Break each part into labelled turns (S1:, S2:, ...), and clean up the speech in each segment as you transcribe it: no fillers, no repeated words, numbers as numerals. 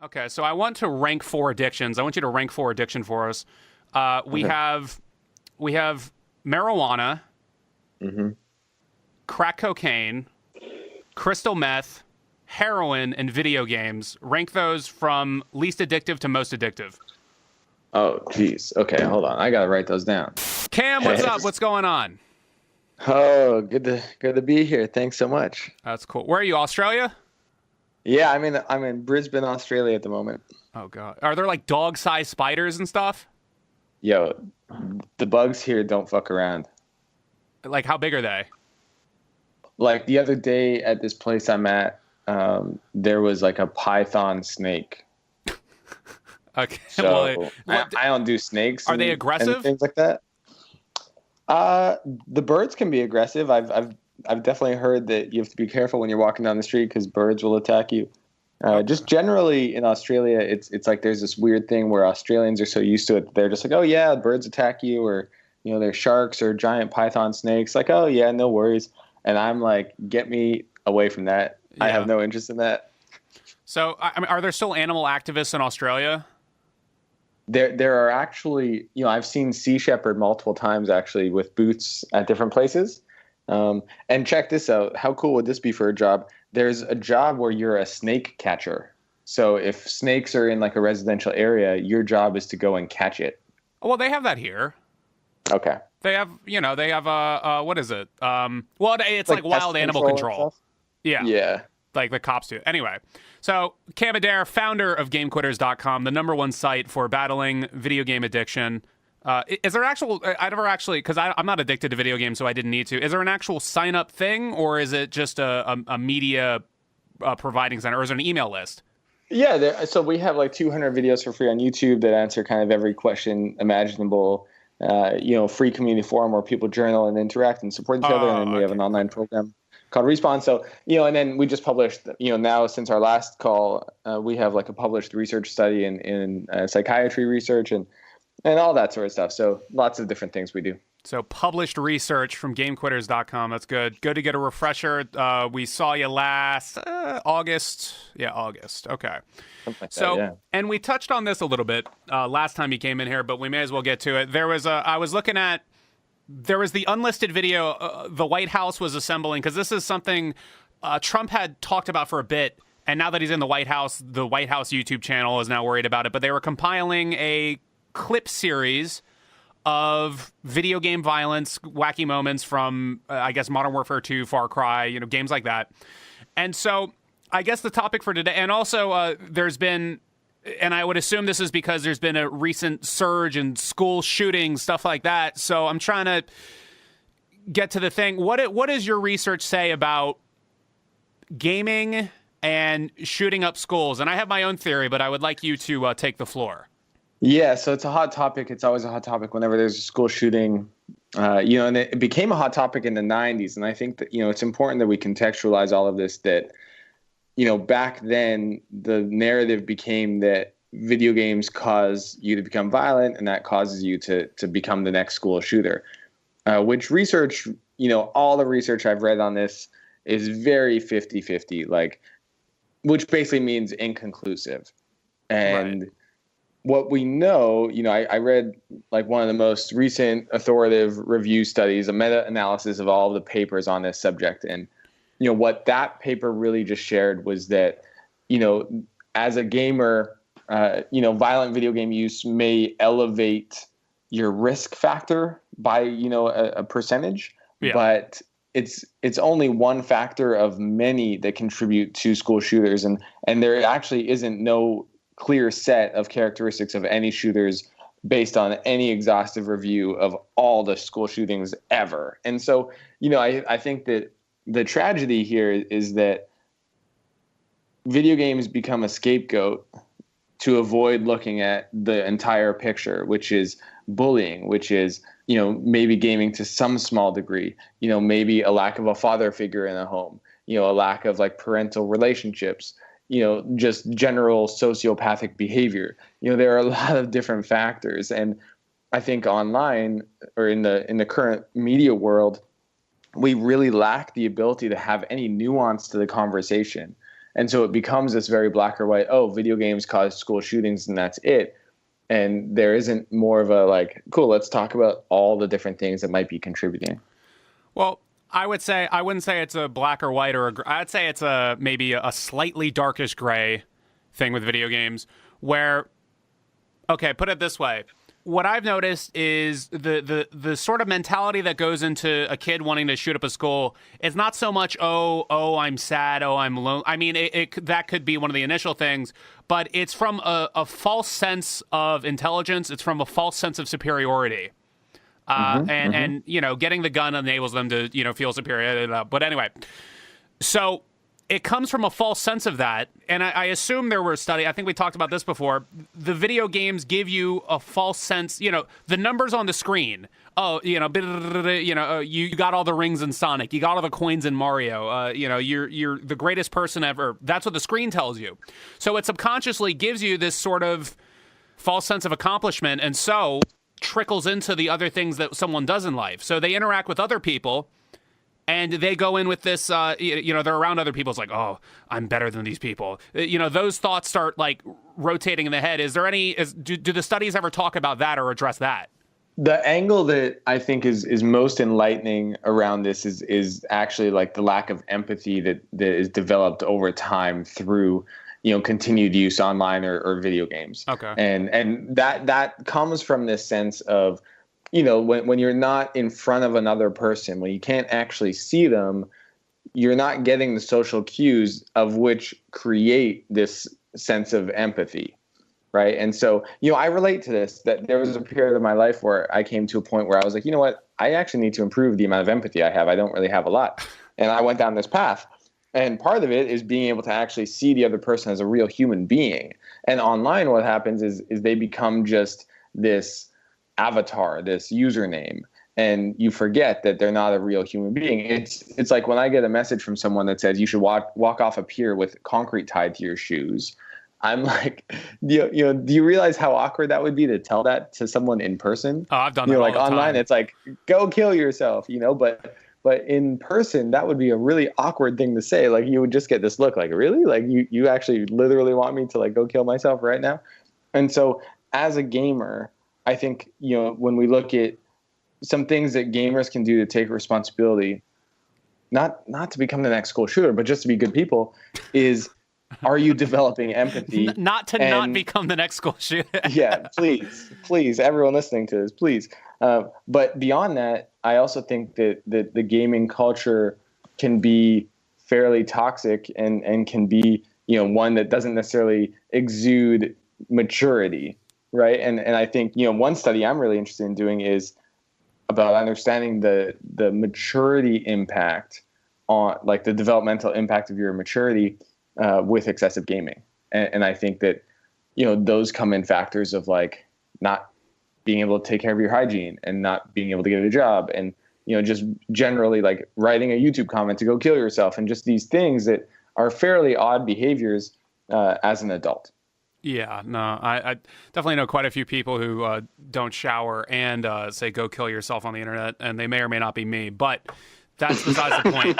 S1: Okay, so I want to rank 4 addictions. I want you to rank 4 addiction for us. We have marijuana, crack cocaine, crystal meth, heroin, and video games. Rank those from least addictive to most addictive.
S2: Oh, geez. Okay, hold on. I gotta write those down.
S1: Cam, what's up? What's going on?
S2: Oh, good to be here. Thanks so much.
S1: That's cool. Where are you? Australia?
S2: Yeah, I'm in Brisbane, Australia at the moment.
S1: Oh god, are there like dog-sized spiders and stuff?
S2: Yo, the bugs here don't fuck around.
S1: Like, how big are they?
S2: Like the other day at this place I'm at, there was like a python snake.
S1: Okay.
S2: So I don't do snakes.
S1: Are they aggressive?
S2: And things like that. The birds can be aggressive. I've definitely heard that you have to be careful when you're walking down the street because birds will attack you. Just generally in Australia, it's like there's this weird thing where Australians are so used to it. They're just like, oh yeah, birds attack you, or there's sharks or giant python snakes. Like, oh yeah, no worries. And I'm like, get me away from that. Yeah. I have no interest in that.
S1: So, I mean, are there still animal activists in Australia?
S2: There are actually, I've seen Sea Shepherd multiple times actually with booths at different places. And check this out. How cool would this be for a job? There's a job where you're a snake catcher. So if snakes are in like a residential area, your job is to go and catch it.
S1: Well, they have that here.
S2: Okay.
S1: They have, what is it? Well, it's like wild animal control. Yeah.
S2: Yeah.
S1: Like the cops do. Anyway, so Cam Adair, founder of GameQuitters.com, the #1 site for battling video game addiction. Is there I never actually, because I'm not addicted to video games, so I didn't need to. Is there an actual sign-up thing, or is it just a media providing center, or is it an email list?
S2: Yeah, so we have like 200 videos for free on YouTube that answer kind of every question imaginable. Free community forum where people journal and interact and support each other, and then we have an online program called Respawn. So, and then we just published, now since our last call, we have like a published research study in psychiatry research and all that sort of stuff. So lots of different things we do.
S1: So published research from GameQuitters.com. That's good. Good to get a refresher. We saw you last August. Yeah, August. Okay.
S2: Like that, yeah.
S1: And we touched on this a little bit last time you came in here, but we may as well get to it. There was the unlisted video the White House was assembling, because this is something Trump had talked about for a bit, and now that he's in the White House YouTube channel is now worried about it. But they were compiling a clip series of video game violence, wacky moments from, I guess, Modern Warfare 2, Far Cry, games like that. And so I guess the topic for today, and also there's been, and I would assume this is because there's been a recent surge in school shootings, stuff like that. So I'm trying to get to the thing. What does your research say about gaming and shooting up schools? And I have my own theory, but I would like you to take the floor.
S2: Yeah, so it's a hot topic. It's always a hot topic whenever there's a school shooting, and it became a hot topic in the 90s. And I think that, it's important that we contextualize all of this, that, back then the narrative became that video games cause you to become violent and that causes you to become the next school shooter, which research, all the research I've read on this is very 50-50, which basically means inconclusive. And right. What we know, I read like one of the most recent authoritative review studies, a meta-analysis of all of the papers on this subject. And, what that paper really just shared was that, as a gamer, violent video game use may elevate your risk factor by, a percentage, but it's only one factor of many that contribute to school shooters. And there actually isn't no clear set of characteristics of any shooters based on any exhaustive review of all the school shootings ever. And so, I think that the tragedy here is that video games become a scapegoat to avoid looking at the entire picture, which is bullying, which is, maybe gaming to some small degree, maybe a lack of a father figure in a home, a lack of like parental relationships, just general sociopathic behavior. There are a lot of different factors. And I think online or in the current media world, we really lack the ability to have any nuance to the conversation. And so it becomes this very black or white, oh, video games cause school shootings and that's it. And there isn't more of a like, cool, let's talk about all the different things that might be contributing.
S1: Well, I wouldn't say it's a black or white I'd say it's maybe a slightly darkish gray thing with video games where, okay, put it this way. What I've noticed is the sort of mentality that goes into a kid wanting to shoot up a school is not so much, oh, I'm sad, oh, I'm alone. I mean, that could be one of the initial things, but it's from a false sense of intelligence. It's from a false sense of superiority. And you know, getting the gun enables them to, you know, feel superior. But anyway, so it comes from a false sense of that. And I assume there were studies, I think we talked about this before. The video games give you a false sense, you know, the numbers on the screen. Oh, you know, you got all the rings in Sonic. You got all the coins in Mario. You know, you're the greatest person ever. That's what the screen tells you. So it subconsciously gives you this sort of false sense of accomplishment. And so trickles into the other things that someone does in life. So they interact with other people and they go in with this, you know, they're around other people. It's like, oh, I'm better than these people. You know, those thoughts start like rotating in the head. Is there do the studies ever talk about that or address that?
S2: The angle that I think is most enlightening around this is actually like the lack of empathy that is developed over time through, you know, continued use online or video games.
S1: Okay.
S2: And that comes from this sense of, you know, when you're not in front of another person, when you can't actually see them, you're not getting the social cues of which create this sense of empathy. Right. And so, you know, I relate to this, that there was a period of my life where I came to a point where I was like, you know what, I actually need to improve the amount of empathy I have. I don't really have a lot. And I went down this path. And part of it is being able to actually see the other person as a real human being. And online, what happens is they become just this avatar, this username, and you forget that they're not a real human being. It's like when I get a message from someone that says you should walk off a pier with concrete tied to your shoes. I'm like, do you realize how awkward that would be to tell that to someone in person?
S1: Oh, I've done that all
S2: like
S1: the
S2: online,
S1: time.
S2: it's like, go kill yourself, you know, but in person, that would be a really awkward thing to say. Like, you would just get this look like, really? Like, you actually literally want me to like go kill myself right now? And so as a gamer, I think, you know, when we look at some things that gamers can do to take responsibility, not to become the next school shooter, but just to be good people, is are you developing empathy?
S1: Not become the next school shooter.
S2: Yeah, please, everyone listening to this, please. But beyond that, I also think that the gaming culture can be fairly toxic and can be, you know, one that doesn't necessarily exude maturity, right? And I think, you know, one study I'm really interested in doing is about understanding the maturity impact on, like, the developmental impact of your maturity with excessive gaming. And I think that, you know, those come in factors of like not being able to take care of your hygiene and not being able to get a job and, you know, just generally like writing a YouTube comment to go kill yourself and just these things that are fairly odd behaviors as an adult.
S1: Yeah, no, I definitely know quite a few people who don't shower and say go kill yourself on the internet, and they may or may not be me, but that's besides the point.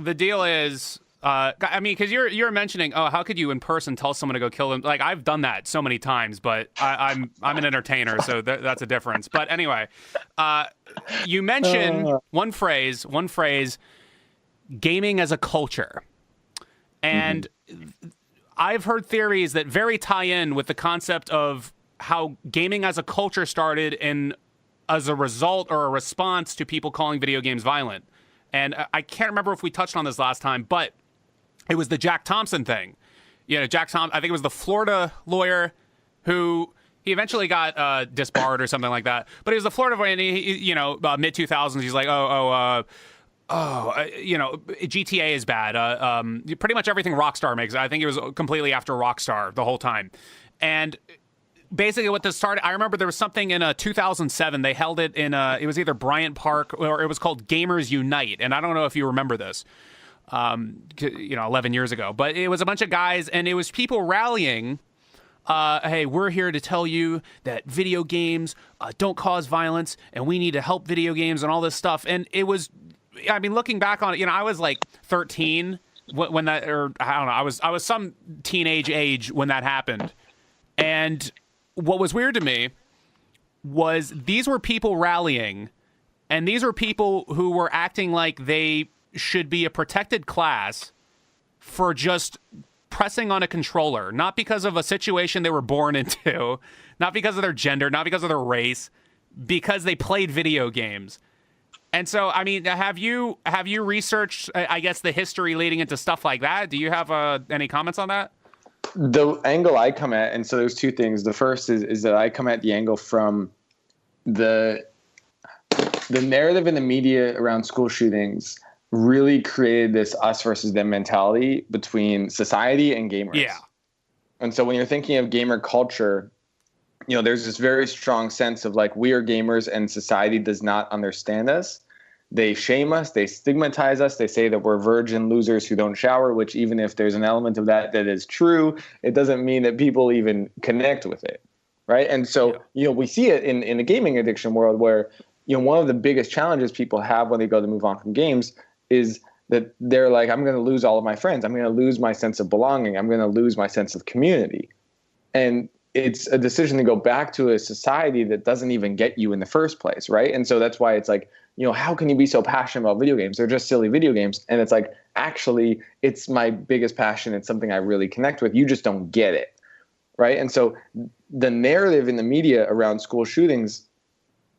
S1: The deal is, I mean, because you're mentioning, oh, how could you in person tell someone to go kill them? Like, I've done that so many times, but I'm an entertainer, so that's a difference. But anyway, you mentioned one phrase, gaming as a culture, and I've heard theories that very tie in with the concept of how gaming as a culture started as a result or a response to people calling video games violent. And I can't remember if we touched on this last time, but it was the Jack Thompson thing. You know, Jack Thompson, I think it was the Florida lawyer who he eventually got disbarred or something like that. But he was the Florida lawyer, and he you know, mid 2000s, he's like, you know, GTA is bad. Pretty much everything Rockstar makes. I think it was completely after Rockstar the whole time. And basically what this started, I remember there was something in 2007. They held it in, it was either Bryant Park or it was called Gamers Unite. And I don't know if you remember this, you know, 11 years ago. But it was a bunch of guys, and it was people rallying. Hey, we're here to tell you that video games don't cause violence, and we need to help video games and all this stuff. And it was, I mean, looking back on it, you know, I was like 13 when that, or I don't know, I was some teenage age when that happened. And what was weird to me was these were people rallying, and these were people who were acting like they should be a protected class for just pressing on a controller, not because of a situation they were born into, not because of their gender, not because of their race, because they played video games. And so, I mean, have you researched, I guess, the history leading into stuff like that? Do you have any comments on that?
S2: The angle I come at, and so there's two things. The first is that I come at the angle from the narrative in the media around school shootings really created this us versus them mentality between society and gamers.
S1: Yeah.
S2: And so when you're thinking of gamer culture, you know, there's this very strong sense of like, we are gamers and society does not understand us. They shame us. They stigmatize us. They say that we're virgin losers who don't shower, which even if there's an element of that is true, it doesn't mean that people even connect with it. Right. And so, you know, we see it in the gaming addiction world where, you know, one of the biggest challenges people have when they go to move on from games is that they're like, I'm going to lose all of my friends. I'm going to lose my sense of belonging. I'm going to lose my sense of community. And it's a decision to go back to a society that doesn't even get you in the first place, right? And so that's why it's like, you know, how can you be so passionate about video games? They're just silly video games. And it's like, actually, it's my biggest passion. It's something I really connect with. You just don't get it, right? And so the narrative in the media around school shootings,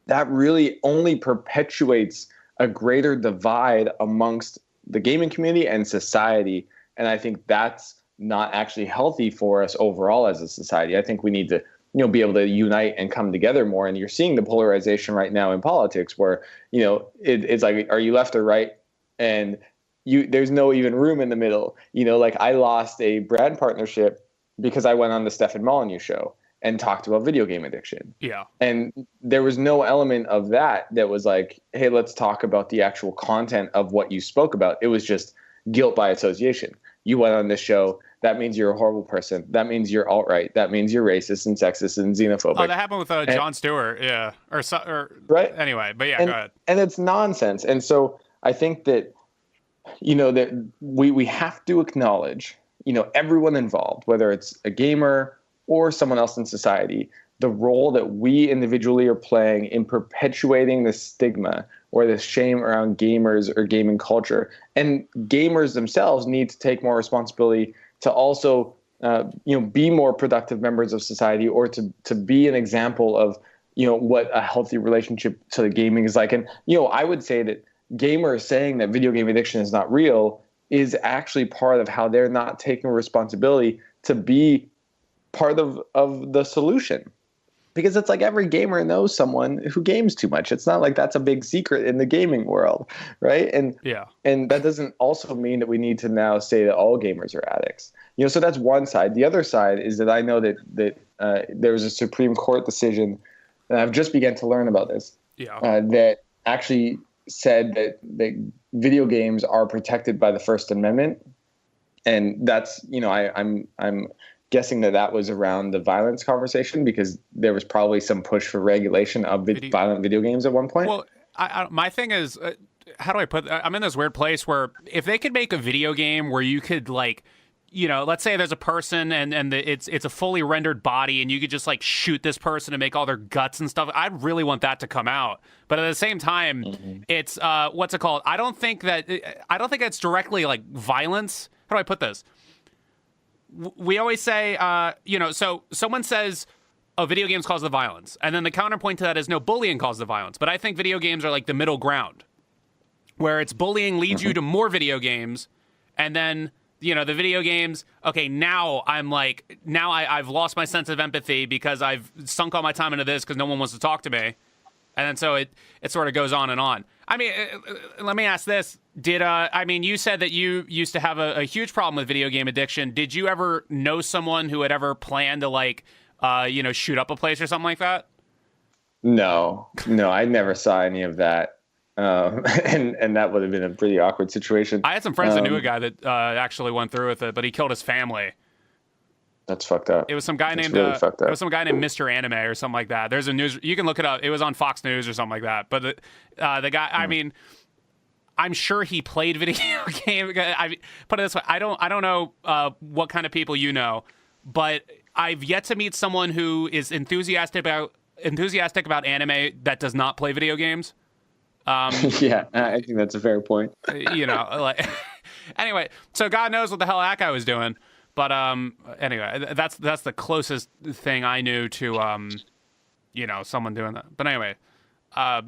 S2: that really only perpetuates a greater divide amongst the gaming community and society. And I think that's not actually healthy for us overall as a society. I think we need to, you know, be able to unite and come together more. And you're seeing the polarization right now in politics where, you know, it's like, are you left or right? And there's no even room in the middle. You know, like I lost a brand partnership because I went on the Stefan Molyneux show and talked about video game addiction.
S1: Yeah.
S2: And there was no element of that was like, hey, let's talk about the actual content of what you spoke about. It was just guilt by association. You went on this show. That means you're a horrible person. That means you're alt-right. That means you're racist and sexist and xenophobic.
S1: Oh, that happened with Jon Stewart. Yeah. Or
S2: right.
S1: Anyway, but yeah, go ahead.
S2: And it's nonsense. And so I think that, you know, that we have to acknowledge, you know, everyone involved, whether it's a gamer or someone else in society, the role that we individually are playing in perpetuating the stigma or the shame around gamers or gaming culture. And gamers themselves need to take more responsibility to also, you know, be more productive members of society, or to be an example of, you know, what a healthy relationship to the gaming is like. And, you know, I would say that gamers saying that video game addiction is not real is actually part of how they're not taking responsibility to be part of the solution. Because it's like every gamer knows someone who games too much. It's not like that's a big secret in the gaming world, right? And that doesn't also mean that we need to now say that all gamers are addicts. You know, so that's one side. The other side is that I know that there was a Supreme Court decision, and I've just begun to learn about this, that actually said that video games are protected by the First Amendment, and that's, you know, I'm guessing that was around the violence conversation, because there was probably some push for regulation of violent video games at one point.
S1: Well, my thing is, how do I put? I'm in this weird place where if they could make a video game where you could, like, you know, let's say there's a person and it's a fully rendered body, and you could just like shoot this person and make all their guts and stuff. I'd really want that to come out. But at the same time, it's what's it called? I don't think it's directly like violence. How do I put this? We always say, you know, so someone says, oh, video games cause the violence. And then the counterpoint to that is, no, bullying causes the violence. But I think video games are like the middle ground, where it's bullying leads you to more video games. And then, you know, the video games, okay, now I've lost my sense of empathy because I've sunk all my time into this because no one wants to talk to me. And then so it sort of goes on and on. I mean, let me ask this. I mean, you said that you used to have a huge problem with video game addiction. Did you ever know someone who had ever planned to, like, you know, shoot up a place or something like that?
S2: No, I never saw any of that. And that would have been a pretty awkward situation.
S1: I had some friends that knew a guy that actually went through with it, but he killed his family.
S2: That's fucked up.
S1: It was some guy named Mr. Anime or something like that. There's a news, you can look it up. It was on Fox News or something like that. But the guy, I mean, I'm sure he played video game. I put it this way: I don't know what kind of people you know, but I've yet to meet someone who is enthusiastic about anime that does not play video games.
S2: Yeah, I think that's a fair point.
S1: Like anyway, so God knows what the hell that guy was doing. But anyway, that's the closest thing I knew to someone doing that. But anyway, what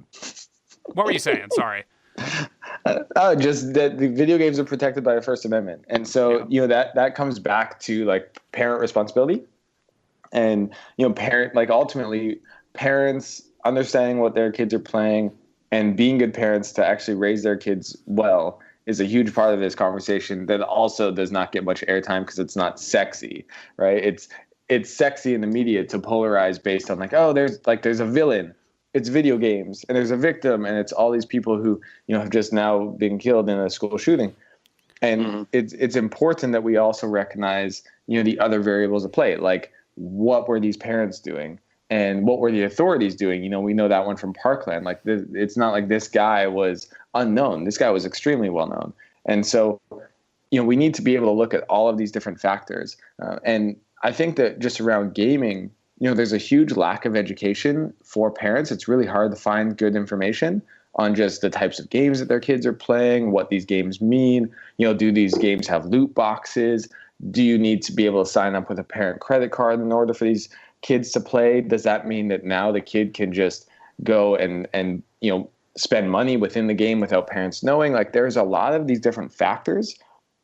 S1: were you saying? Sorry.
S2: Just that the video games are protected by the First Amendment, and so that comes back to like parent responsibility, and ultimately parents understanding what their kids are playing and being good parents to actually raise their kids well is a huge part of this conversation that also does not get much airtime because it's not sexy, right? It's sexy in the media to polarize based on there's a villain. It's video games, and there's a victim, and it's all these people who have just now been killed in a school shooting. And it's important that we also recognize the other variables at play, like what were these parents doing, and what were the authorities doing? We know that one from Parkland. Like it's not like this guy was unknown. This guy was extremely well known, and so we need to be able to look at all of these different factors. And I think that just around gaming, there's a huge lack of education for parents. It's really hard to find good information on just the types of games that their kids are playing, what these games mean. Do these games have loot boxes? Do you need to be able to sign up with a parent credit card in order for these kids to play? Does that mean that now the kid can just go and spend money within the game without parents knowing? Like there's a lot of these different factors.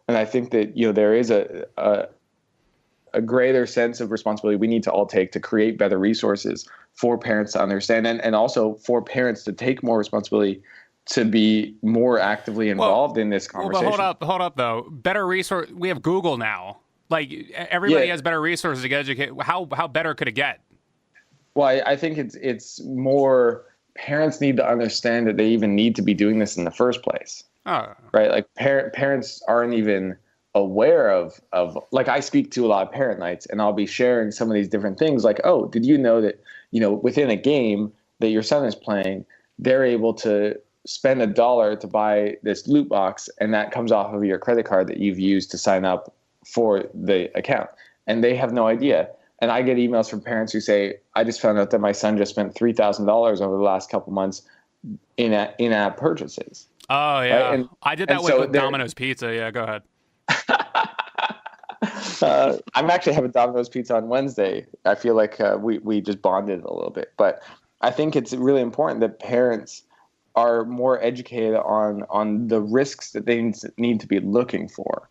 S2: And I think that, there is a greater sense of responsibility we need to all take to create better resources for parents to understand, and also for parents to take more responsibility to be more actively involved in this conversation.
S1: But hold up though. Better resource. We have Google now. Like everybody has better resources to get educated. How better could it get?
S2: Well, I think it's more parents need to understand that they even need to be doing this in the first place. Oh. Right? Like parents aren't even aware of like I speak to a lot of parent nights, and I'll be sharing some of these different things like, oh, did you know that within a game that your son is playing, they're able to spend $1 to buy this loot box, and that comes off of your credit card that you've used to sign up for the account, and they have no idea. And I get emails from parents who say, I just found out that my son just spent $3,000 over the last couple months in-app purchases.
S1: Oh yeah, right? I did that with Domino's Pizza. Yeah, go ahead.
S2: I'm actually having Domino's Pizza on Wednesday. I feel like we just bonded a little bit, but I think it's really important that parents are more educated on the risks that they need to be looking for.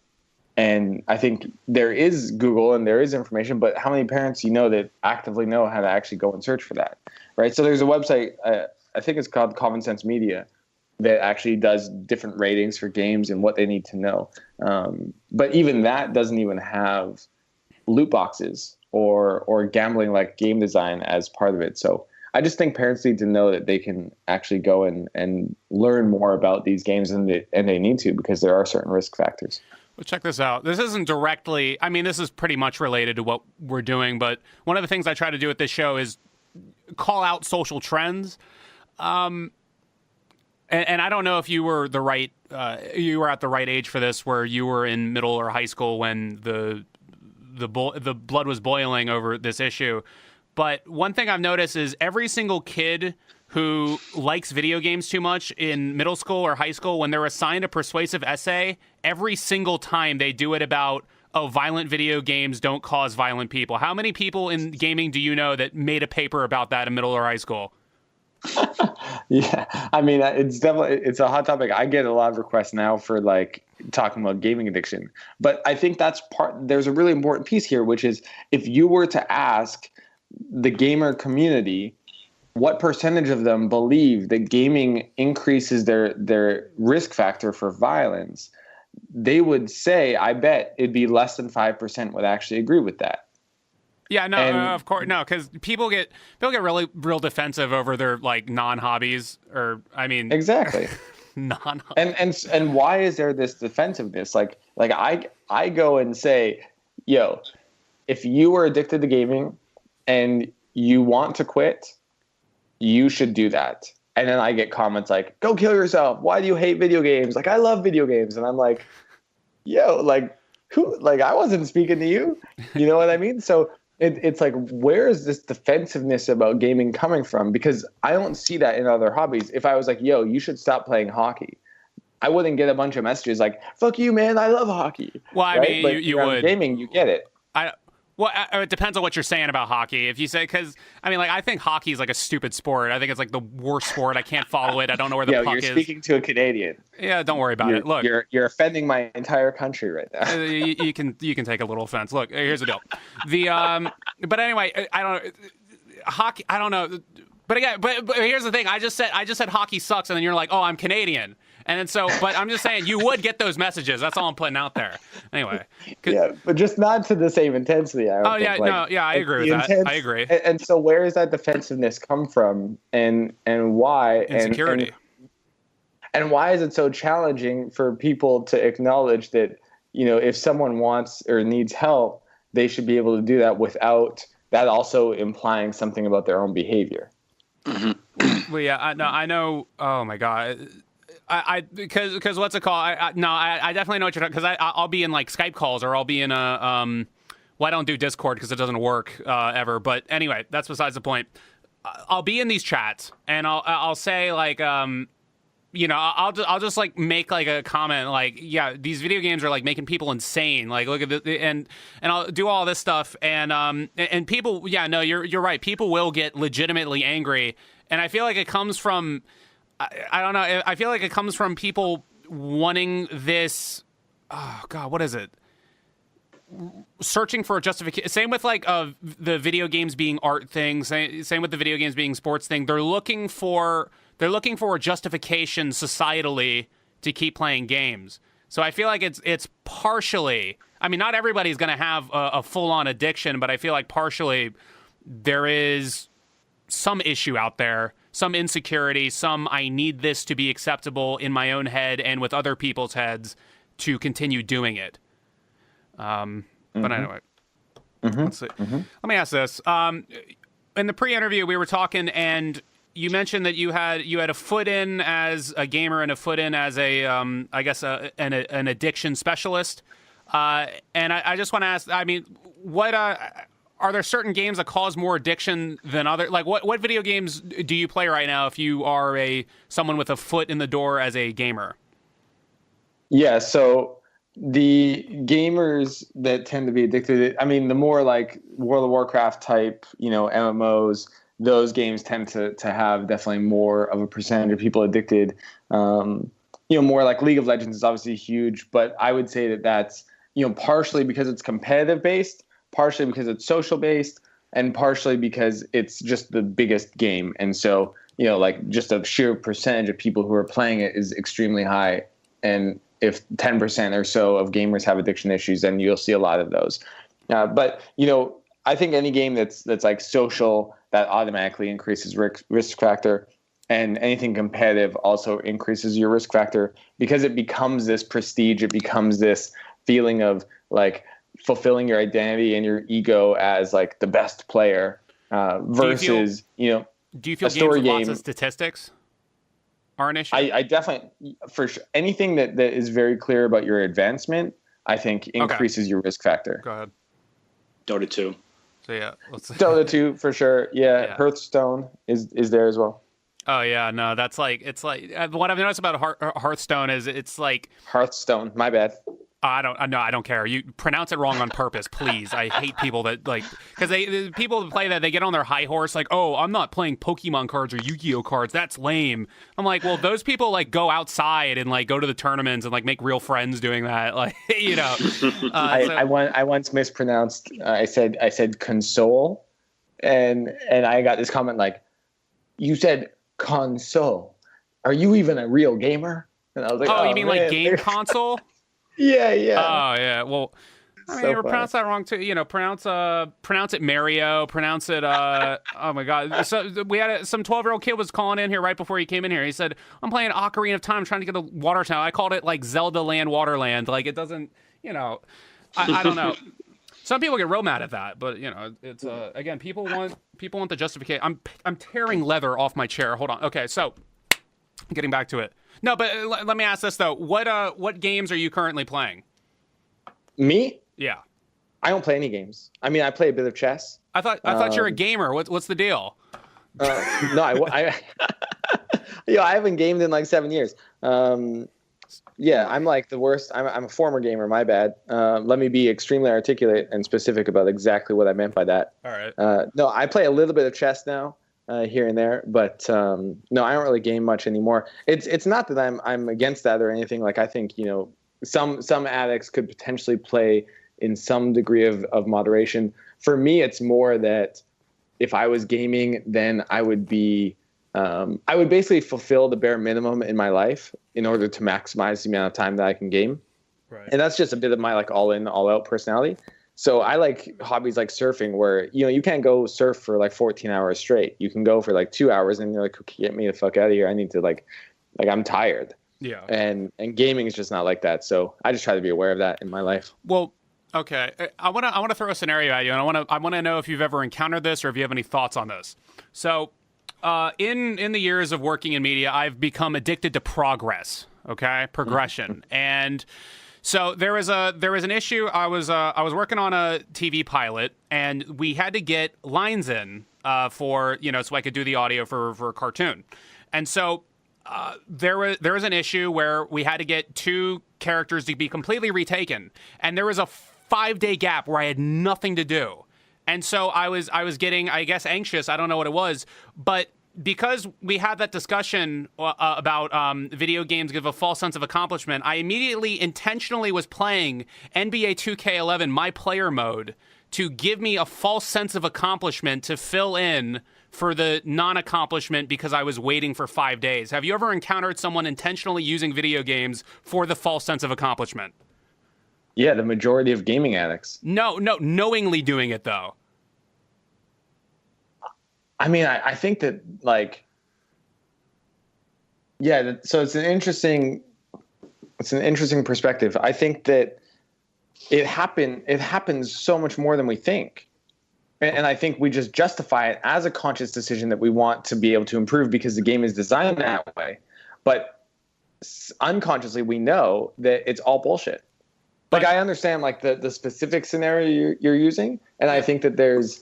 S2: And I think there is Google and there is information, but how many parents that actively know how to actually go and search for that, right? So there's a website, I think it's called Common Sense Media, that actually does different ratings for games and what they need to know. But even that doesn't even have loot boxes or gambling like game design as part of it. So I just think parents need to know that they can actually go and learn more about these games, and they need to, because there are certain risk factors.
S1: Well, check this out. This isn't directly, this is pretty much related to what we're doing, but one of the things I try to do with this show is call out social trends. And I don't know if you were you were at the right age for this, where you were in middle or high school when the blood was boiling over this issue. But one thing I've noticed is every single kid who likes video games too much in middle school or high school, when they're assigned a persuasive essay, every single time they do it about, violent video games don't cause violent people. How many people in gaming do you know that made a paper about that in middle or high school?
S2: Yeah, it's a hot topic. I get a lot of requests now for like talking about gaming addiction, but I think there's a really important piece here, which is if you were to ask the gamer community what percentage of them believe that gaming increases their risk factor for violence, they would say, I bet it'd be less than 5% would actually agree with that.
S1: Yeah, no, of course, no, because people get really real defensive over their like non-hobbies, or
S2: exactly non-hobbies. And why is there this defensiveness? Like I go and say, yo, if you were addicted to gaming and you want to quit, you should do that. And then I get comments like, "Go kill yourself. Why do you hate video games?" Like, I love video games. And I'm like, yo, like, who, like, I wasn't speaking to you. You know what I mean? So it's like, where is this defensiveness about gaming coming from? Because I don't see that in other hobbies. If I was like, yo, you should stop playing hockey, I wouldn't get a bunch of messages like, fuck you, man, I love hockey.
S1: Well, I
S2: right?
S1: mean,
S2: But
S1: you would.
S2: Gaming, you get it.
S1: Well, it depends on what you're saying about hockey. If you say, because, I mean, like, I think hockey is like a stupid sport. I think it's like the worst sport. I can't follow it. I don't know where the puck is.
S2: You're speaking to a Canadian.
S1: Yeah, don't worry about it. Look,
S2: you're offending my entire country right now.
S1: you can take a little offense. Look, here's the deal. But anyway, I don't hockey. I don't know. But again, but here's the thing. I just said hockey sucks, and then you're like, oh, I'm Canadian. And then but I'm just saying, you would get those messages. That's all I'm putting out there. Anyway.
S2: Yeah, but just not to the same intensity. I
S1: agree with that. I agree.
S2: And so where does that defensiveness come from, and why?
S1: Insecurity.
S2: And why is it so challenging for people to acknowledge that, if someone wants or needs help, they should be able to do that without that also implying something about their own behavior?
S1: Mm-hmm. Well, yeah, I know. Oh my God. Because what's it called? I definitely know what you're talking, because I'll be in like Skype calls, or I'll be in well, I don't do Discord because it doesn't work ever. But anyway, that's besides the point. I'll be in these chats, and I'll say like I'll just like make like a comment like, yeah, these video games are like making people insane. Like, look at this, and I'll do all this stuff, and people, yeah, no, you're right. People will get legitimately angry, and I feel like it comes from. I don't know. I feel like it comes from people wanting this. Oh God, what is it? Searching for a justification. Same with like the video games being art thing. Same with the video games being sports thing. They're looking for a justification societally to keep playing games. So I feel like it's partially. I mean, not everybody's going to have a full on addiction, but I feel like partially there is some issue out there. Some insecurity, I need this to be acceptable in my own head and with other people's heads to continue doing it. But anyway, let's see. Mm-hmm. Let me ask this. In the pre-interview, we were talking, and you mentioned that you had a foot in as a gamer and a foot in as an addiction specialist. And I just want to ask, I mean, what are there certain games that cause more addiction than other? Like, what video games do you play right now if you are someone with a foot in the door as a gamer?
S2: Yeah, so the gamers that tend to be addicted, I mean, the more like World of Warcraft type, MMOs, those games tend to have definitely more of a percentage of people addicted. More like League of Legends is obviously huge, but I would say that that's, partially because it's competitive based, partially because it's social based, and partially because it's just the biggest game. And so, like just a sheer percentage of people who are playing it is extremely high. And if 10% or so of gamers have addiction issues, then you'll see a lot of those. But, I think any game that's like social, that automatically increases risk factor. And anything competitive also increases your risk factor, because it becomes this prestige. It becomes this feeling of like fulfilling your identity and your ego as like the best player versus,
S1: do you feel
S2: a story
S1: games with lots of statistics are an issue?
S2: I definitely, for sure, anything that is very clear about your advancement, I think increases your risk factor.
S1: Go ahead.
S3: Dota 2.
S1: So yeah,
S2: Dota 2 for sure. Yeah. Hearthstone is there as well.
S1: Oh yeah, no, it's like what I've noticed about Hearthstone is it's like
S2: Hearthstone. My bad.
S1: I don't care. You pronounce it wrong on purpose, please. I hate people that like, because the people that play that, they get on their high horse like, oh, I'm not playing Pokemon cards or Yu-Gi-Oh cards. That's lame. I'm like, well, those people like go outside and like go to the tournaments and like make real friends doing that. Like,
S2: I once mispronounced. I said console, and I got this comment like, you said console. Are you even a real gamer? And I was like,
S1: oh, you mean like game console?
S2: Yeah.
S1: Oh, yeah. Well, I mean, you pronounce that wrong too. Pronounce it Mario. Pronounce it. Oh my God. So we had some 12-year-old kid was calling in here right before he came in here. He said, "I'm playing Ocarina of Time, trying to get a water town." I called it like Zelda Land, Waterland. Like it doesn't. I don't know. Some people get real mad at that, but it's again, people want the justification. I'm tearing leather off my chair. Hold on. Okay, so getting back to it. No, but let me ask this though. What games are you currently playing?
S2: Me?
S1: Yeah.
S2: I don't play any games. I mean, I play a bit of chess.
S1: I thought you're a gamer. What's the deal?
S2: No, I haven't gamed in like 7 years. Yeah, I'm like the worst. I'm a former gamer. My bad. Let me be extremely articulate and specific about exactly what I meant by that.
S1: All right.
S2: No, I play a little bit of chess now, here and there, but no, I don't really game much anymore. It's not that I'm against that or anything. Like, I think some addicts could potentially play in some degree of moderation. For me, it's more that if I was gaming, then I would basically fulfill the bare minimum in my life in order to maximize the amount of time that I can game.
S1: Right.
S2: And that's just a bit of my like all in, all out personality. So I like hobbies like surfing where, you can't go surf for like 14 hours straight. You can go for like 2 hours and you're like, okay, get me the fuck out of here. I need to like I'm tired.
S1: Yeah.
S2: And gaming is just not like that. So I just try to be aware of that in my life.
S1: Well, okay. I want to throw a scenario at you, and I want to know if you've ever encountered this or if you have any thoughts on this. So, in the years of working in media, I've become addicted to progress. Okay, progression, and so there was an issue. I was working on a TV pilot, and we had to get lines in for so I could do the audio for a cartoon, and so. There was an issue where we had to get 2 characters to be completely retaken, and there was a 5-day gap where I had nothing to do, and so I was getting, I guess, anxious. I don't know what it was, but because we had that discussion about video games give a false sense of accomplishment, I immediately intentionally was playing NBA 2K11 My Player mode to give me a false sense of accomplishment to fill in for the non-accomplishment because I was waiting for 5 days. Have you ever encountered someone intentionally using video games for the false sense of accomplishment?
S2: Yeah, the majority of gaming addicts.
S1: No, knowingly doing it though.
S2: I mean, I think that like, yeah. So it's an interesting perspective. I think that it happens so much more than we think. And I think we just justify it as a conscious decision that we want to be able to improve because the game is designed that way. But unconsciously, we know that it's all bullshit. Like, I understand like the specific scenario you're using, and I think that there's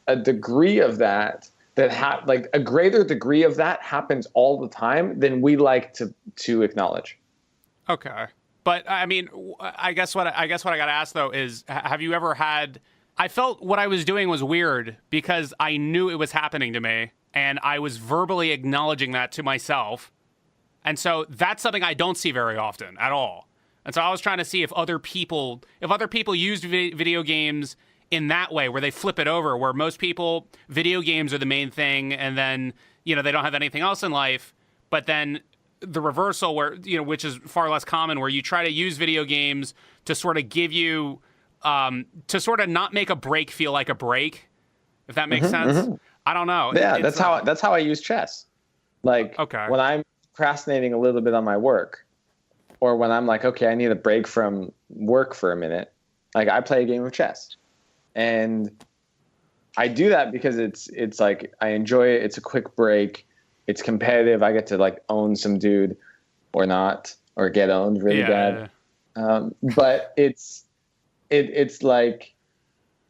S2: a degree of that like a greater degree of that happens all the time than we like to acknowledge.
S1: Okay, but I mean, I guess what I got to ask though is, have you ever had? I felt what I was doing was weird because I knew it was happening to me, and I was verbally acknowledging that to myself, and so that's something I don't see very often at all. And so I was trying to see if other people used video games in that way, where they flip it over, where most people, video games are the main thing, and then they don't have anything else in life. But then the reversal, where which is far less common, where you try to use video games to sort of give you. To sort of not make a break feel like a break, if that makes sense. Mm-hmm. I don't know.
S2: Yeah, that's how I use chess. Like, okay, when I'm procrastinating a little bit on my work, or when I'm like, okay, I need a break from work for a minute, like I play a game of chess, and I do that because it's like I enjoy it. It's a quick break. It's competitive. I get to like own some dude, or not, or get owned really bad. But it's like,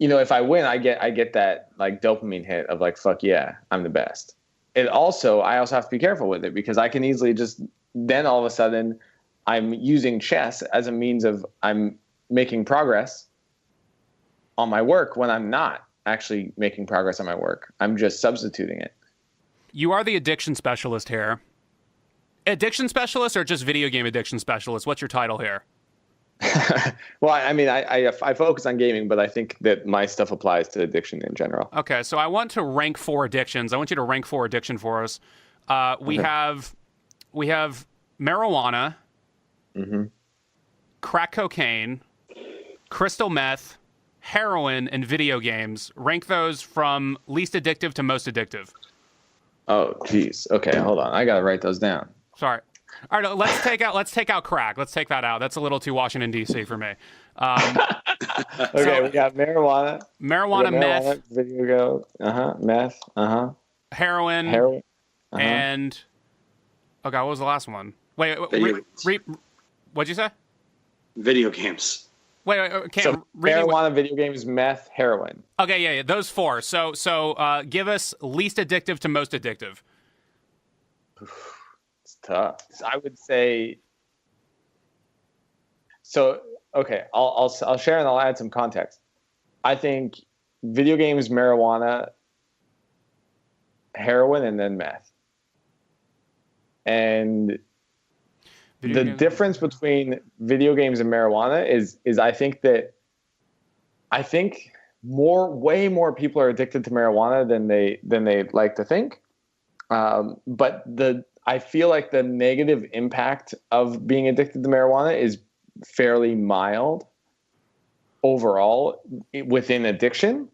S2: if I win, I get that like dopamine hit of like, fuck yeah, I'm the best. I also have to be careful with it because I can easily just, then all of a sudden I'm using chess as a means of I'm making progress on my work when I'm not actually making progress on my work. I'm just substituting it.
S1: You are the addiction specialist here. Addiction specialist or just video game addiction specialist? What's your title here?
S2: Well, I mean, I focus on gaming, but I think that my stuff applies to addiction in general.
S1: Okay, so I want to rank 4 addictions. I want you to rank 4 addiction for us. We have marijuana, crack cocaine, crystal meth, heroin, and video games. Rank those from least addictive to most addictive.
S2: Oh, geez. Okay, hold on. I gotta write those down.
S1: Sorry. All right, let's take out crack. Let's take that out. That's a little too Washington D.C. for me.
S2: Okay, we got marijuana.
S1: Marijuana, meth,
S2: video game, meth,
S1: heroin,
S2: uh-huh.
S1: and okay, what was the last one? Wait, what'd you say?
S3: Video games.
S1: Wait, Cam,
S2: So marijuana, video games, meth, heroin.
S1: Okay, yeah, those four. So, give us least addictive to most addictive.
S2: It's tough. I would say. So okay, I'll share and I'll add some context. I think video games, marijuana, heroin, and then meth. And the difference between video games and marijuana is I think way more people are addicted to marijuana than they like to think. But I feel like the negative impact of being addicted to marijuana is fairly mild overall within addiction.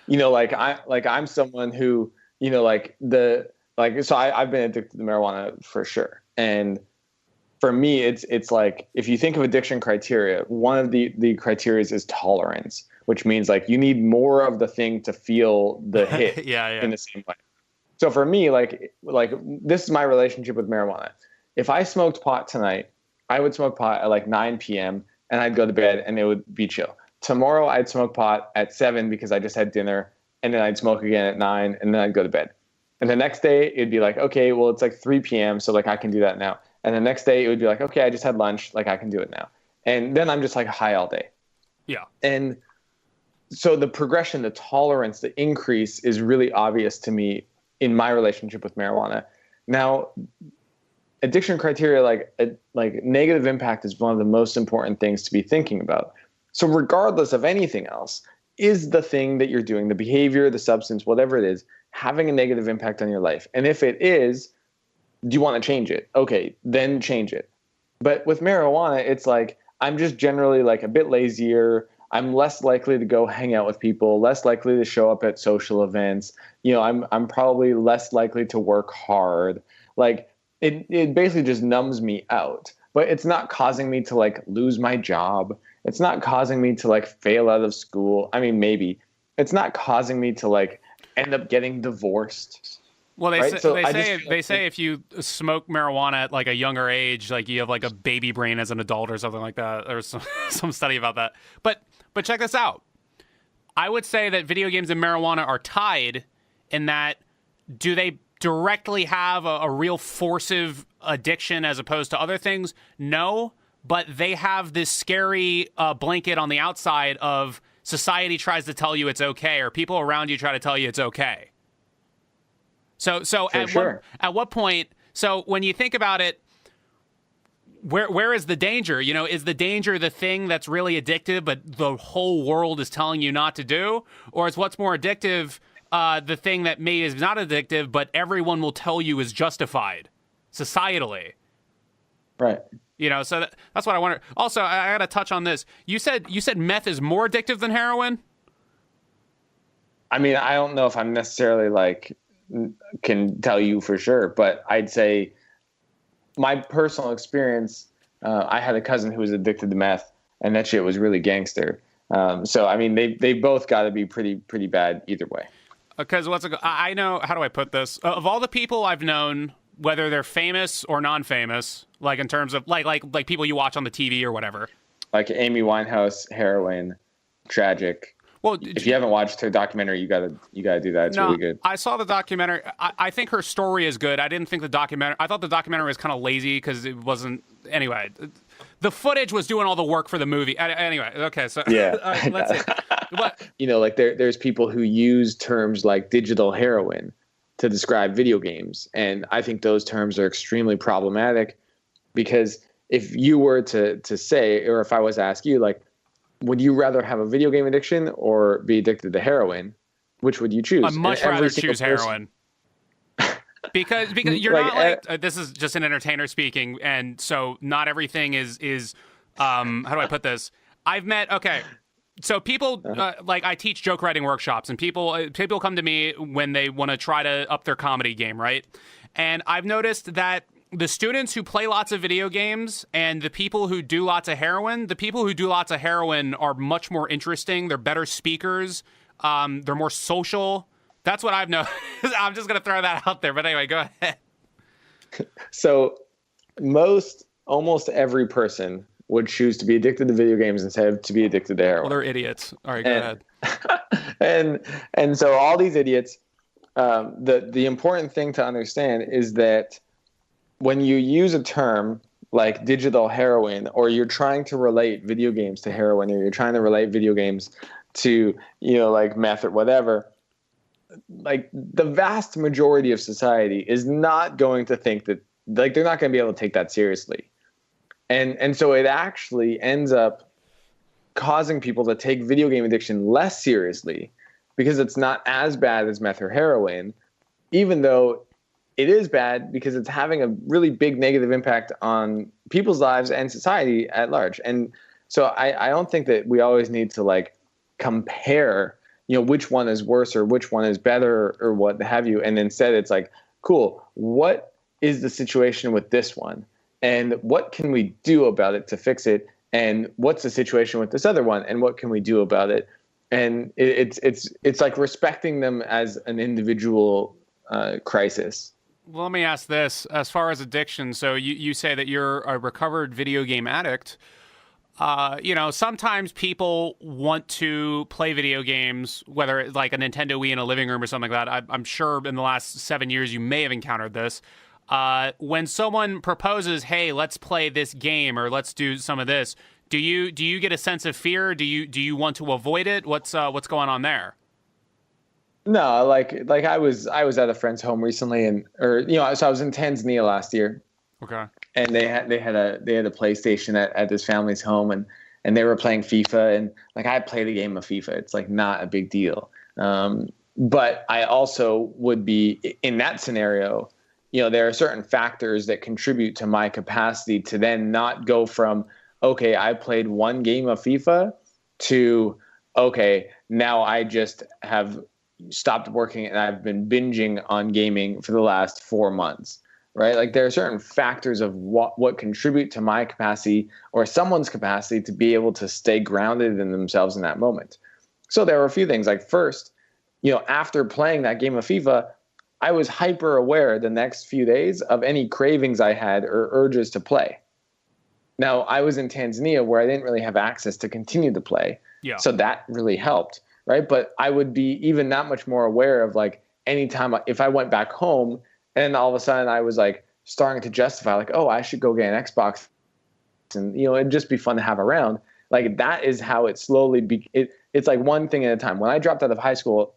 S2: I'm someone who, I've been addicted to marijuana for sure. And for me, it's like, if you think of addiction criteria, one of the criteria is tolerance, which means like you need more of the thing to feel the hit in the same way. So for me, like this is my relationship with marijuana. If I smoked pot tonight, I would smoke pot at like 9 p.m. and I'd go to bed and it would be chill. Tomorrow I'd smoke pot at 7 because I just had dinner, and then I'd smoke again at 9 and then I'd go to bed. And the next day it'd be like, okay, well, it's like 3 p.m. so like I can do that now. And the next day it would be like, okay, I just had lunch, like I can do it now. And then I'm just like high all day.
S1: Yeah.
S2: And so the progression, the tolerance, the increase is really obvious to me in my relationship with marijuana. Now, addiction criteria, like negative impact is one of the most important things to be thinking about. So regardless of anything else, is the thing that you're doing, the behavior, the substance, whatever it is, having a negative impact on your life? And if it is, do you want to change it? Okay, then change it. But with marijuana, it's like I'm just generally like a bit lazier. I'm less likely to go hang out with people, less likely to show up at social events. I'm probably less likely to work hard. Like it basically just numbs me out. But it's not causing me to like lose my job. It's not causing me to like fail out of school. I mean, maybe. It's not causing me to like end up getting divorced.
S1: Well, they say if you smoke marijuana at like a younger age, like you have like a baby brain as an adult or something like that. There's some study about that. But check this out. I would say that video games and marijuana are tied in that, do they directly have a real forcive addiction as opposed to other things? No, but they have this scary blanket on the outside of society tries to tell you it's okay, or people around you try to tell you it's okay. So at what point? So when you think about it, where is the danger? Is the danger the thing that's really addictive, but the whole world is telling you not to do, or is what's more addictive the thing that maybe is not addictive, but everyone will tell you is justified societally?
S2: Right.
S1: So that's what I wonder. Also, I got to touch on this. You said meth is more addictive than heroin?
S2: I mean, I don't know if I'm necessarily like can tell you for sure, but I'd say my personal experience, I had a cousin who was addicted to meth, and that shit was really gangster. So I mean, they both got to be pretty bad either way.
S1: Because I know, how do I put this? Of all the people I've known, whether they're famous or non-famous, like in terms of like people you watch on the TV or whatever, like
S2: Amy Winehouse, heroin, tragic. Well, if you haven't watched her documentary, you gotta do that. It's really good.
S1: I saw the documentary. I think her story is good. I didn't think I thought the documentary was kind of lazy because it wasn't. Anyway, the footage was doing all the work for the movie. Anyway, okay, so
S2: yeah.
S1: Let's see. But,
S2: like there's people who use terms like digital heroin to describe video games, and I think those terms are extremely problematic, because if you were to say, or if I was to ask you, like, would you rather have a video game addiction or be addicted to heroin? Which would you choose?
S1: I'd much rather choose heroin. because you're like, not like this is just an entertainer speaking, and so not everything is how do I put this? I've met so people like I teach joke writing workshops, and people come to me when they want to try to up their comedy game, right? And I've noticed that the students who play lots of video games and the people who do lots of heroin, the people who do lots of heroin are much more interesting. They're better speakers. They're more social. That's what I've noticed. I'm just going to throw that out there. But anyway, go ahead.
S2: So almost every person would choose to be addicted to video games instead of to be addicted to heroin.
S1: Well, they're idiots. All right, go
S2: ahead. and so all these idiots, the important thing to understand is that when you use a term like digital heroin, or you're trying to relate video games to heroin, or you're trying to relate video games to, like meth or whatever, like the vast majority of society is not going to think that, like, they're not going to be able to take that seriously. And so it actually ends up causing people to take video game addiction less seriously, because it's not as bad as meth or heroin, even though it is bad because it's having a really big negative impact on people's lives and society at large. And so I don't think that we always need to like compare, which one is worse or which one is better or what have you. And instead it's like, cool, what is the situation with this one? And what can we do about it to fix it? And what's the situation with this other one? And what can we do about it? And it's like respecting them as an individual crisis.
S1: Well, let me ask this. As far as addiction, so you say that you're a recovered video game addict. Sometimes people want to play video games, whether it's like a Nintendo Wii in a living room or something like that. I'm sure in the last 7 years you may have encountered this. When someone proposes, hey, let's play this game or let's do some of this, do you get a sense of fear? Do you want to avoid it? What's going on there?
S2: No, like I was at a friend's home recently, so I was in Tanzania last year.
S1: Okay. And
S2: they had a PlayStation at this family's home, and they were playing FIFA, and like I played a game of FIFA. It's like not a big deal. But I also would be in that scenario. There are certain factors that contribute to my capacity to then not go from, okay, I played one game of FIFA to, okay, now I just have stopped working and I've been binging on gaming for the last 4 months, right? Like there are certain factors of what contribute to my capacity or someone's capacity to be able to stay grounded in themselves in that moment. So there were a few things. Like first, after playing that game of FIFA, I was hyper aware the next few days of any cravings I had or urges to play. Now, I was in Tanzania where I didn't really have access to continue to play. Yeah. So that really helped, right? But I would be even that much more aware of like anytime if I went back home and all of a sudden I was like starting to justify like, oh, I should go get an Xbox and, it'd just be fun to have around. Like that is how it slowly it's like one thing at a time. When I dropped out of high school,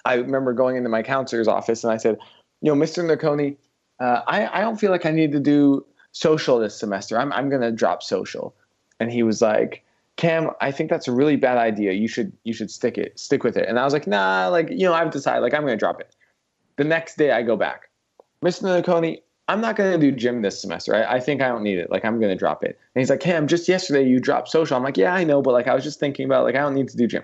S2: I remember going into my counselor's office and I said, Mr. Narconi, I don't feel like I need to do social this semester. I'm going to drop social. And he was like, Cam, I think that's a really bad idea. You should stick with it. And I was like, nah, like, I've decided like I'm going to drop it. The next day I go back, Mr. Narconi, I'm not going to do gym this semester. I think I don't need it. Like I'm going to drop it. And he's like, Cam, just yesterday you dropped social. I'm like, yeah, I know. But like, I was just thinking about like, I don't need to do gym.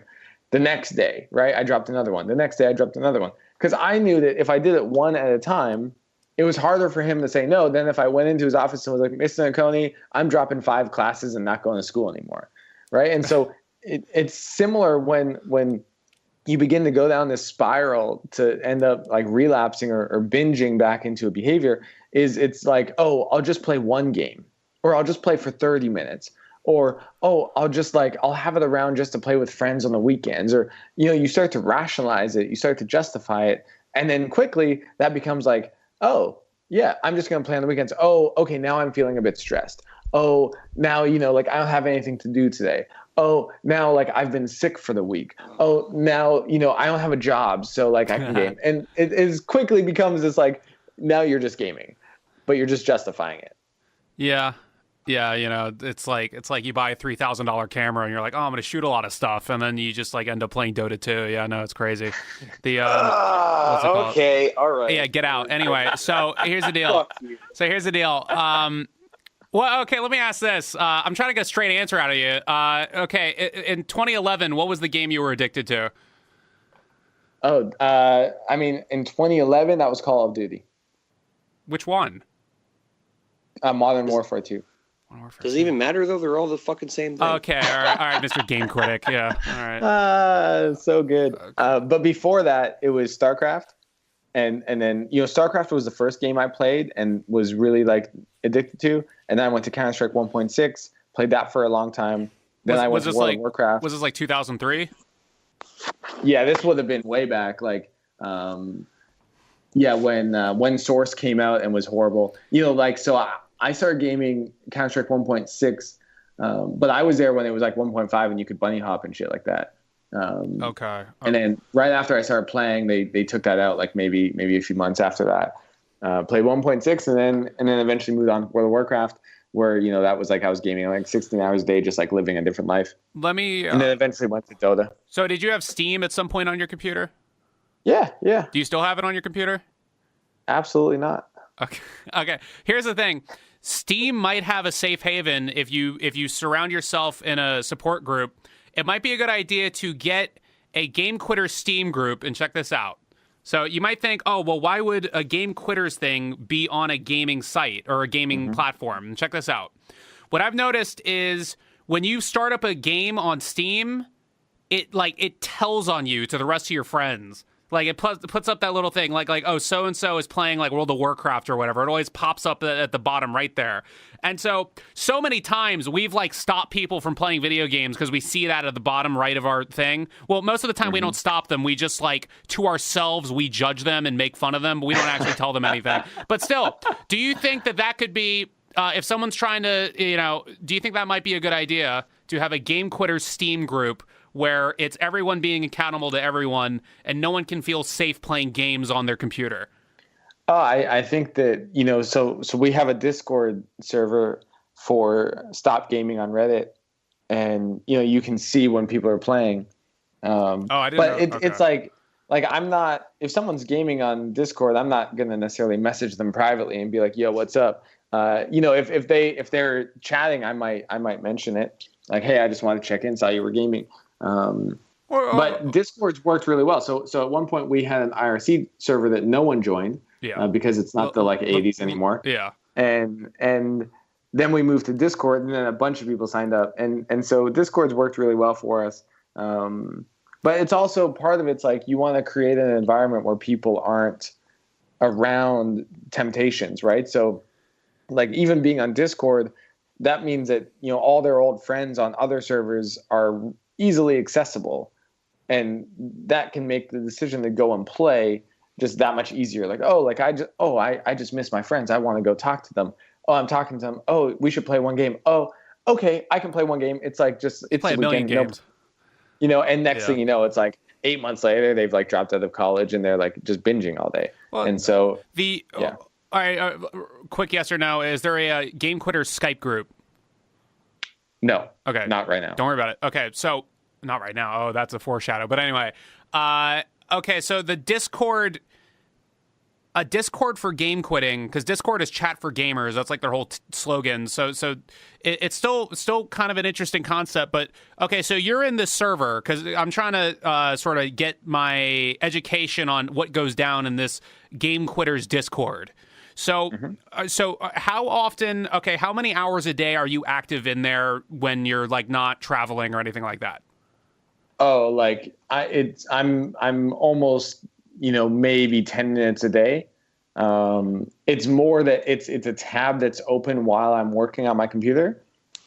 S2: The next day, right, I dropped another one. The next day I dropped another one. Because I knew that if I did it one at a time, it was harder for him to say no than if I went into his office and was like, Mr. Narconi, I'm dropping 5 classes and not going to school anymore, right? And so it's similar when you begin to go down this spiral to end up like relapsing or binging back into a behavior, it's like, oh, I'll just play one game or I'll just play for 30 minutes. Or, oh, I'll have it around just to play with friends on the weekends. Or, you start to rationalize it. You start to justify it. And then quickly that becomes like, oh, yeah, I'm just going to play on the weekends. Oh, okay, now I'm feeling a bit stressed. Oh, now, like I don't have anything to do today. Oh, now like I've been sick for the week. Oh, now, I don't have a job. So like I can game. And it quickly becomes this like, now you're just gaming, but you're just justifying it.
S1: Yeah. Yeah, it's like you buy a $3,000 camera and you're like, oh, I'm going to shoot a lot of stuff, and then you just like end up playing Dota 2. Yeah, no, it's crazy. The what's it called?
S3: Okay, all right.
S1: Yeah, get out. Anyway, so here's the deal. Well, okay, let me ask this. I'm trying to get a straight answer out of you. Okay, in 2011, what was the game you were addicted to?
S2: Oh, in 2011, that was Call of Duty.
S1: Which one?
S2: Modern Warfare 2.
S3: Does it even matter though? They're all the fucking same thing.
S1: Okay, all right, Mr. Game Critic. Yeah, all right.
S2: So good. But before that, it was StarCraft, and then StarCraft was the first game I played and was really like addicted to, and then I went to Counter-Strike 1.6, played that for a long time. Then I went to World of Warcraft.
S1: Was this like 2003?
S2: Yeah, this would have been way back, like when Source came out and was horrible. I started gaming Counter-Strike 1.6, but I was there when it was like 1.5 and you could bunny hop and shit like that.
S1: Okay.
S2: And then right after I started playing, they took that out like maybe a few months after that. Played 1.6 and then eventually moved on to World of Warcraft, where that was like I was gaming like 16 hours a day, just like living a different life. And then eventually went to Dota.
S1: So did you have Steam at some point on your computer?
S2: Yeah.
S1: Do you still have it on your computer?
S2: Absolutely not.
S1: Okay. Here's the thing. Steam might have a safe haven if you surround yourself in a support group. It might be a good idea to get a Game Quitters Steam group and check this out. So you might think, oh, well, why would a Game Quitters thing be on a gaming site or a gaming platform? And check this out. What I've noticed is when you start up a game on Steam, it tells on you to the rest of your friends. Like it puts up that little thing like oh, so-and-so is playing like World of Warcraft or whatever. It always pops up at the bottom right there. And so many times we've like stopped people from playing video games because we see that at the bottom right of our thing. Well, most of the time we don't stop them. We just like to ourselves, we judge them and make fun of them. But we don't actually tell them anything. But still, do you think that could be, if someone's trying to, do you think that might be a good idea to have a Game Quitters Steam group where it's everyone being accountable to everyone and no one can feel safe playing games on their computer?
S2: Oh, I think that, so we have a Discord server for Stop Gaming on Reddit, and, you can see when people are playing.
S1: I didn't
S2: but
S1: know.
S2: It's like I'm not, if someone's gaming on Discord, I'm not going to necessarily message them privately and be like, yo, what's up? If they're chatting, I might mention it. Like, hey, I just want to check in, saw you were gaming. But Discord's worked really well. So at one point we had an IRC server that no one joined, because it's not the 80s anymore.
S1: Yeah.
S2: And then we moved to Discord, and then a bunch of people signed up, and so Discord's worked really well for us. But it's also part of it's like you want to create an environment where people aren't around temptations, right? So like even being on Discord, that means that all their old friends on other servers are easily accessible, and that can make the decision to go and play just that much easier. Like, I just miss my friends. I want to go talk to them. Oh, I'm talking to them. Oh, we should play one game. Oh, okay, I can play one game. It's like it's
S1: play a million games.
S2: And next thing you know, it's like 8 months later, they've like dropped out of college and they're like just binging all day. Well, and so
S1: all right, quick yes or no: is there a Game Quitters Skype group?
S2: No.
S1: Okay.
S2: Not right now.
S1: Don't worry about it. Okay, so not right now. Oh, that's a foreshadow. But anyway, okay. So the Discord, a Discord for game quitting, because Discord is chat for gamers. That's like their whole slogan. So it's still kind of an interesting concept. But okay, so you're in this server because I'm trying to sort of get my education on what goes down in this Game Quitters Discord. So, how often? Okay, how many hours a day are you active in there when you're like not traveling or anything like that?
S2: Oh, like I'm almost maybe 10 minutes a day. It's more that it's a tab that's open while I'm working on my computer,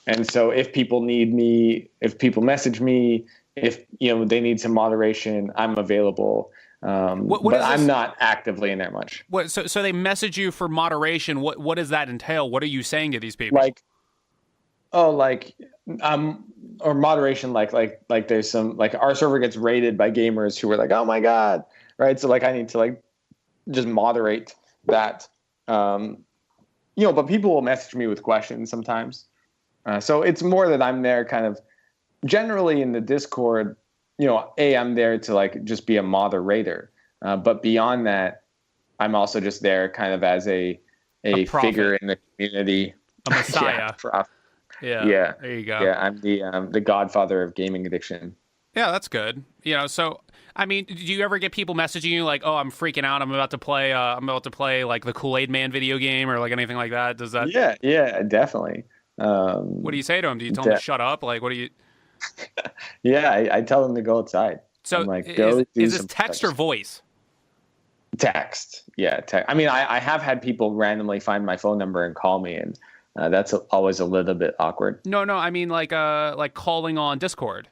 S2: and so if people need me, if people message me, if they need some moderation, I'm available. But I'm not actively in there much.
S1: What? So they message you for moderation. What does that entail? What are you saying to these people?
S2: Or moderation, like there's some, like our server gets raided by gamers who are like, oh my God. Right. So like, I need to like just moderate that. But people will message me with questions sometimes. So it's more that I'm there kind of generally in the Discord. I'm there to like just be a moderator. But beyond that, I'm also just there kind of as a figure in the community.
S1: A messiah.
S2: Yeah.
S1: There you go.
S2: Yeah, I'm the godfather of gaming addiction.
S1: Yeah, that's good. So I mean, do you ever get people messaging you like, "Oh, I'm freaking out. I'm about to play like the Kool-Aid Man video game or like anything like that?" Does that?
S2: Yeah, definitely.
S1: What do you say to them? Do you tell them to shut up? Like, what do you?
S2: Yeah, I tell them to go outside.
S1: So,
S2: I'm like, go
S1: is this text or voice?
S2: Text. Yeah, text. I mean, I have had people randomly find my phone number and call me, and that's always a little bit awkward.
S1: No, I mean like calling on Discord.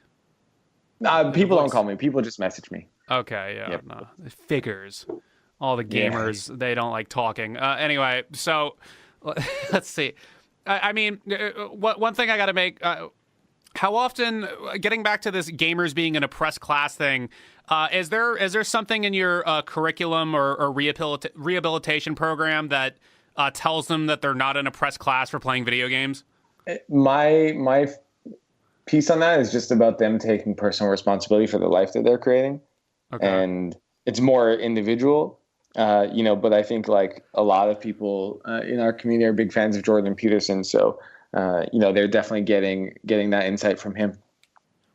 S2: People don't call me. People just message me.
S1: Okay, yeah, no. It figures. All the gamers, they don't like talking. Anyway, so let's see. I mean, one thing I got to make. How often, getting back to this gamers being in a press class thing, is there something in your curriculum or rehabilitation program that tells them that they're not in a press class for playing video games?
S2: My piece on that is just about them taking personal responsibility for the life that they're creating. Okay. And it's more individual, but I think like a lot of people in our community are big fans of Jordan Peterson. So, they're definitely getting that insight from him.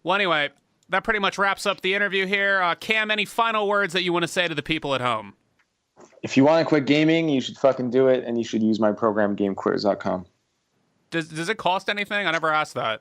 S1: Well, anyway, that pretty much wraps up the interview here. Cam, any final words that you want to say to the people at home?
S2: If you want to quit gaming, you should fucking do it. And you should use my program, GameQuitters.com.
S1: Does it cost anything? I never asked that.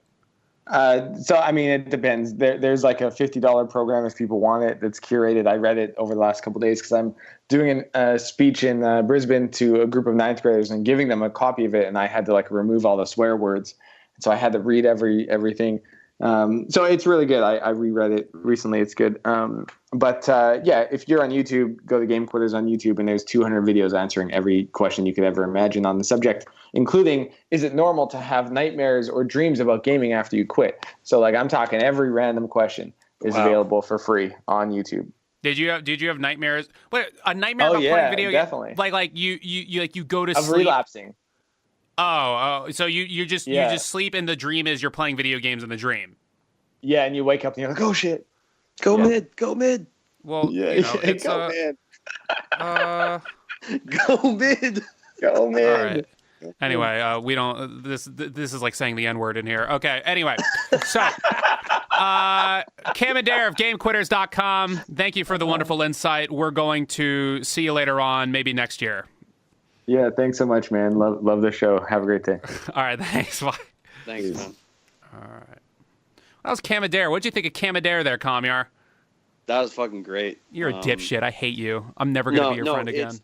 S2: So, I mean, it depends. There's like a $50 program if people want it that's curated. I read it over the last couple of days because I'm doing a speech in Brisbane to a group of ninth graders and giving them a copy of it. And I had to like remove all the swear words. So I had to read everything. So it's really good. I reread it recently. It's good. If you're on YouTube, go to Game Quitters on YouTube, and there's 200 videos answering every question you could ever imagine on the subject, including, is it normal to have nightmares or dreams about gaming after you quit? So like I'm talking every random question is available for free on YouTube.
S1: Did you have nightmares? Wait, a nightmare about playing video games?
S2: Definitely.
S1: Like you go to
S2: sleep. Of relapsing.
S1: Oh, so you just sleep and the dream is you're playing video games in the dream.
S2: Yeah, and you wake up and you're like, oh shit.
S3: Go mid.
S1: Well, it's
S2: go mid.
S3: Go mid.
S2: Go mid.
S1: All right. Anyway, we don't. This is like saying the N-word in here. Okay. Anyway, so Cam Adair of GameQuitters.com. Thank you for the wonderful insight. We're going to see you later on, maybe next year.
S2: Yeah. Thanks so much, man. Love the show. Have a great day.
S1: All right. Thanks. Bye.
S3: Thanks, man.
S1: All right. That was Cam Adair. What'd you think of Cam Adair there, Kamyar?
S3: That was fucking great.
S1: You're a dipshit. I hate you. I'm never going to be your friend again.